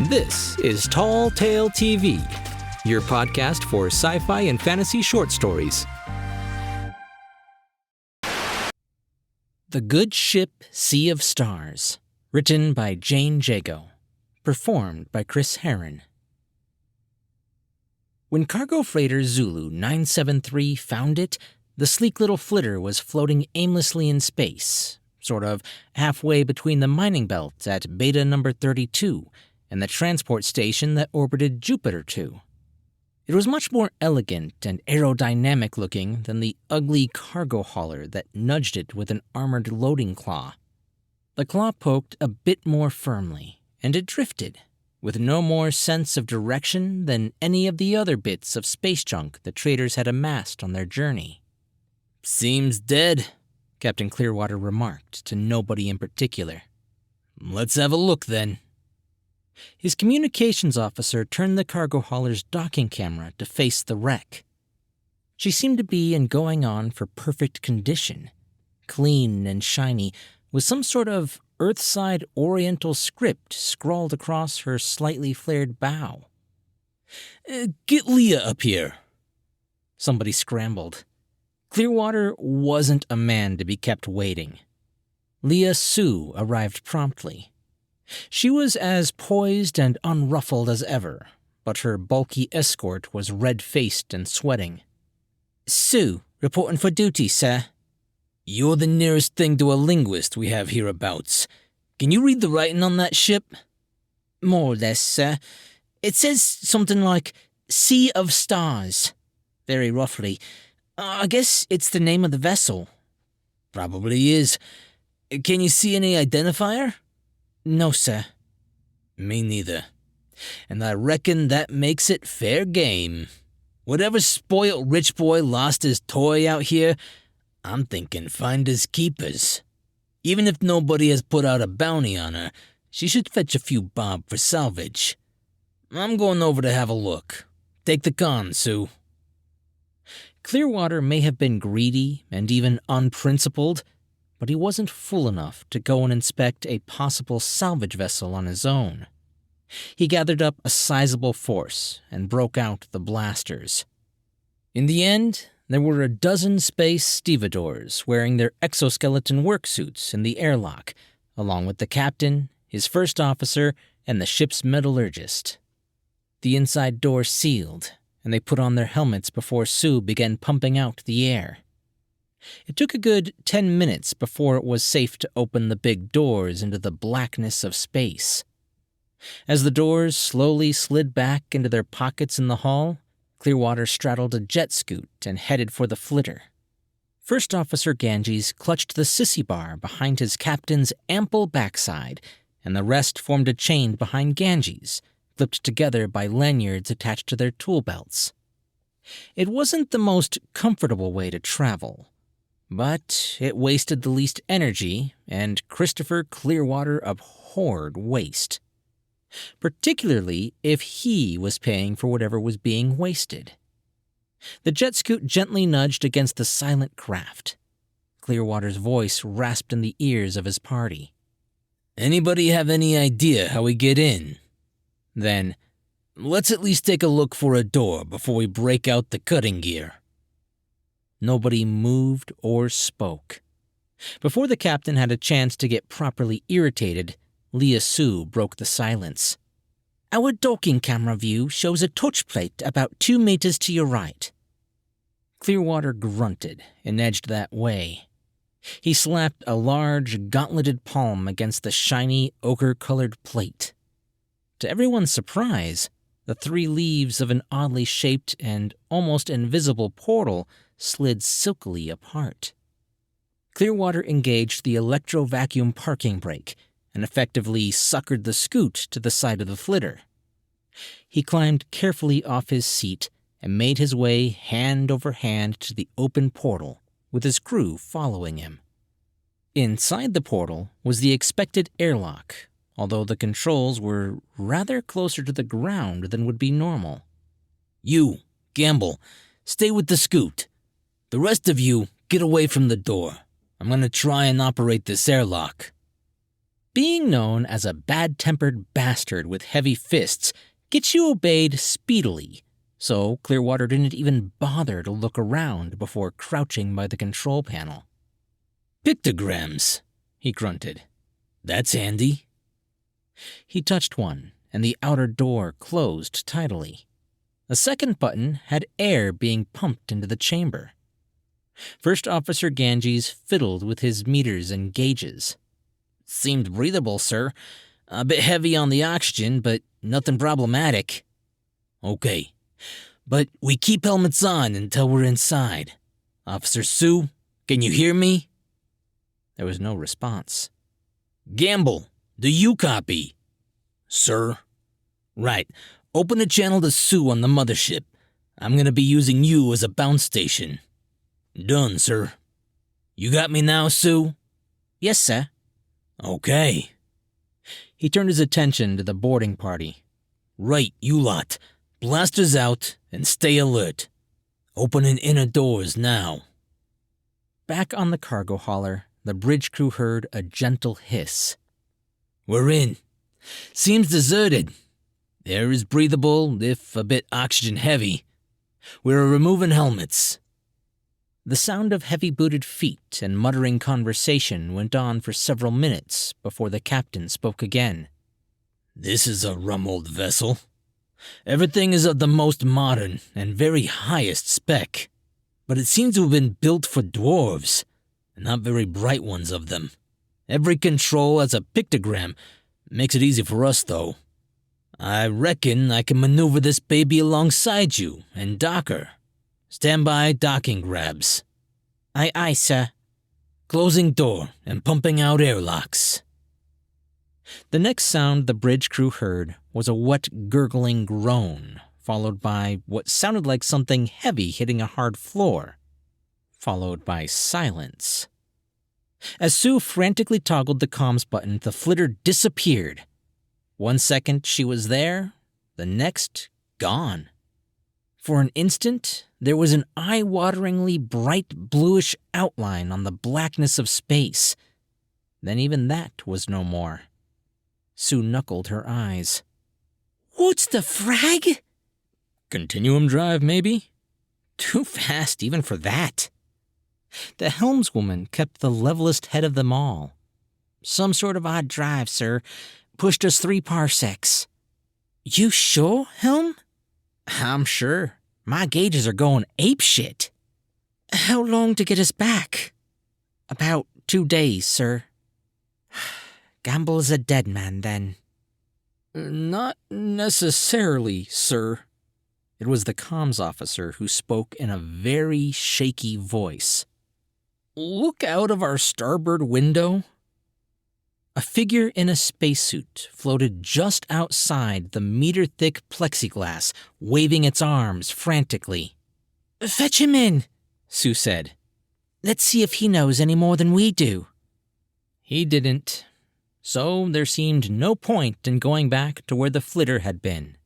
This is Tall Tale TV, your podcast for sci-fi and fantasy short stories. The Good Ship, Sea of Stars, written by Jane Jago, performed by Chris Herron. When cargo freighter Zulu 973 found it, the sleek little flitter was floating aimlessly in space, sort of halfway between the mining belt at Beta number 32 and the transport station that orbited Jupiter 2. It was much more elegant and aerodynamic looking than the ugly cargo hauler that nudged it with an armored loading claw. The claw poked a bit more firmly, and it drifted, with no more sense of direction than any of the other bits of space junk the traders had amassed on their journey. "Seems dead," Captain Clearwater remarked to nobody in particular. "Let's have a look then." His communications officer turned the cargo hauler's docking camera to face the wreck. She seemed to be in going-on for perfect condition, clean and shiny, with some sort of Earthside Oriental script scrawled across her slightly flared bow. "Get Leah up here." Somebody scrambled. Clearwater wasn't a man to be kept waiting. Leah Sue arrived promptly. She was as poised and unruffled as ever, but her bulky escort was red-faced and sweating. "Sue, reporting for duty, sir." "You're the nearest thing to a linguist we have hereabouts. Can you read the writing on that ship?" "More or less, sir. It says something like Sea of Stars, very roughly. I guess it's the name of the vessel." "Probably is. Can you see any identifier?" "No, sir." "Me neither. And I reckon that makes it fair game. Whatever spoilt rich boy lost his toy out here, I'm thinking finders keepers. Even if nobody has put out a bounty on her, she should fetch a few bob for salvage. I'm going over to have a look. Take the con, Sue." Clearwater may have been greedy and even unprincipled, but he wasn't fool enough to go and inspect a possible salvage vessel on his own. He gathered up a sizable force and broke out the blasters. In the end, there were a dozen space stevedores wearing their exoskeleton worksuits in the airlock, along with the captain, his first officer, and the ship's metallurgist. The inside door sealed, and they put on their helmets before Sue began pumping out the air. It took a good 10 minutes before it was safe to open the big doors into the blackness of space. As the doors slowly slid back into their pockets in the hull, Clearwater straddled a jet scoot and headed for the flitter. First Officer Ganges clutched the sissy bar behind his captain's ample backside, and the rest formed a chain behind Ganges, clipped together by lanyards attached to their tool belts. It wasn't the most comfortable way to travel, but it wasted the least energy, and Christopher Clearwater abhorred waste. Particularly if he was paying for whatever was being wasted. The jet scoot gently nudged against the silent craft. Clearwater's voice rasped in the ears of his party. "Anybody have any idea how we get in?" Then, "Let's at least take a look for a door before we break out the cutting gear." Nobody moved or spoke. Before the captain had a chance to get properly irritated, Leah Sue broke the silence. "Our docking camera view shows a touch plate about 2 meters to your right." Clearwater grunted and edged that way. He slapped a large, gauntleted palm against the shiny, ochre-colored plate. To everyone's surprise, the 3 leaves of an oddly shaped and almost invisible portal slid silkily apart. Clearwater engaged the electro-vacuum parking brake and effectively suckered the scoot to the side of the flitter. He climbed carefully off his seat and made his way hand over hand to the open portal, with his crew following him. Inside the portal was the expected airlock, although the controls were rather closer to the ground than would be normal. "You, Gamble, stay with the scoot. The rest of you, get away from the door. I'm going to try and operate this airlock." Being known as a bad-tempered bastard with heavy fists gets you obeyed speedily, so Clearwater didn't even bother to look around before crouching by the control panel. "Pictograms," he grunted. "That's handy." He touched one, and the outer door closed tidily. A second button had air being pumped into the chamber. First Officer Ganges fiddled with his meters and gauges. "Seemed breathable, sir. A bit heavy on the oxygen, but nothing problematic." "Okay, but we keep helmets on until we're inside. Officer Sue, can you hear me?" There was no response. "Gamble, do you copy?" "Sir?" "Right. Open a channel to Sue on the mothership. I'm going to be using you as a bounce station." "Done, sir." "You got me now, Sue?" "Yes, sir." "Okay." He turned his attention to the boarding party. "Right, you lot. Blasters out and stay alert. Opening inner doors now." Back on the cargo hauler, the bridge crew heard a gentle hiss. "We're in. Seems deserted. Air is breathable, if a bit oxygen-heavy. We're removing helmets." The sound of heavy-booted feet and muttering conversation went on for several minutes before the captain spoke again. "This is a rum old vessel. Everything is of the most modern and very highest spec, but it seems to have been built for dwarves, and not very bright ones of them. Every control has a pictogram. Makes it easy for us, though. I reckon I can maneuver this baby alongside you and dock her. Stand by docking grabs." "Aye, aye, sir." "Closing door and pumping out airlocks." The next sound the bridge crew heard was a wet, gurgling groan, followed by what sounded like something heavy hitting a hard floor, followed by silence. As Sue frantically toggled the comms button, the flitter disappeared. 1 second she was there, the next gone. For an instant, there was an eye-wateringly bright bluish outline on the blackness of space. Then even that was no more. Sue knuckled her eyes. "What's the frag?" "Continuum drive, maybe?" "Too fast even for that." The helmswoman kept the levelest head of them all. "Some sort of odd drive, sir. Pushed us 3 parsecs. "You sure, Helm?" "I'm sure. My gauges are going apeshit." "How long to get us back?" "About 2 days, sir." "Gamble's a dead man, then." "Not necessarily, sir." It was the comms officer who spoke in a very shaky voice. "Look out of our starboard window." A figure in a spacesuit floated just outside the meter-thick plexiglass, waving its arms frantically. "Fetch him in," Sue said. "Let's see if he knows any more than we do." He didn't, so there seemed no point in going back to where the flitter had been.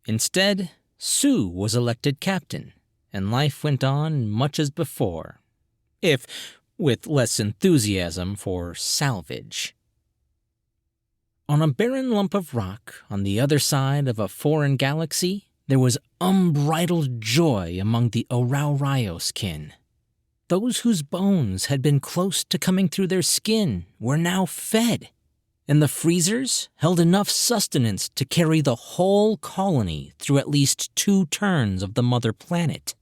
Instead, Sue was elected captain, and life went on much as before, if with less enthusiasm for salvage. On a barren lump of rock on the other side of a foreign galaxy, there was unbridled joy among the Oraurios kin. Those whose bones had been close to coming through their skin were now fed, and the freezers held enough sustenance to carry the whole colony through at least 2 turns of the mother planet.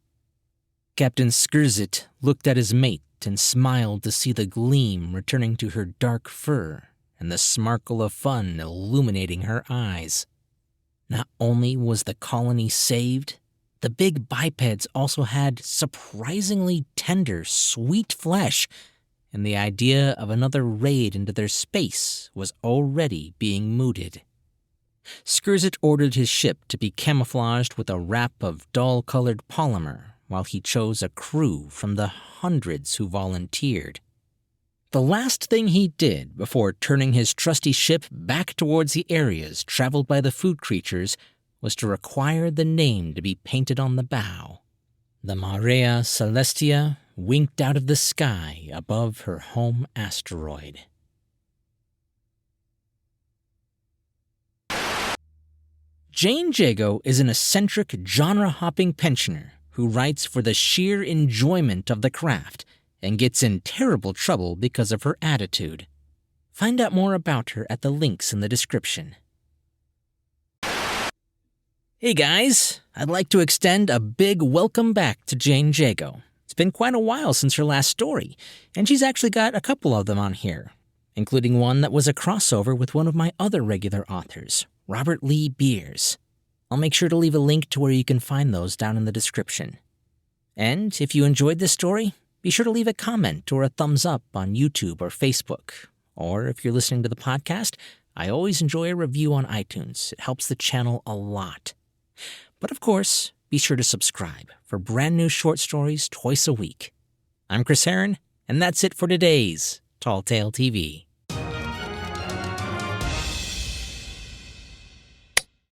Captain Skirzit looked at his mate and smiled to see the gleam returning to her dark fur and the sparkle of fun illuminating her eyes. Not only was the colony saved, the big bipeds also had surprisingly tender, sweet flesh, and the idea of another raid into their space was already being mooted. Skirzit ordered his ship to be camouflaged with a wrap of dull-colored polymer while he chose a crew from the hundreds who volunteered. The last thing he did before turning his trusty ship back towards the areas traveled by the food creatures was to require the name to be painted on the bow. The Marea Celestia winked out of the sky above her home asteroid. Jane Jago is an eccentric, genre-hopping pensioner who writes for the sheer enjoyment of the craft and gets in terrible trouble because of her attitude. Find out more about her at the links in the description. Hey guys, I'd like to extend a big welcome back to Jane Jago. It's been quite a while since her last story, and she's actually got a couple of them on here, including one that was a crossover with one of my other regular authors, Robert Lee Beers. I'll make sure to leave a link to where you can find those down in the description. And if you enjoyed this story, be sure to leave a comment or a thumbs up on YouTube or Facebook. Or if you're listening to the podcast, I always enjoy a review on iTunes. It helps the channel a lot. But of course, be sure to subscribe for brand new short stories twice a week. I'm Chris Herron, and that's it for today's Tall Tale TV.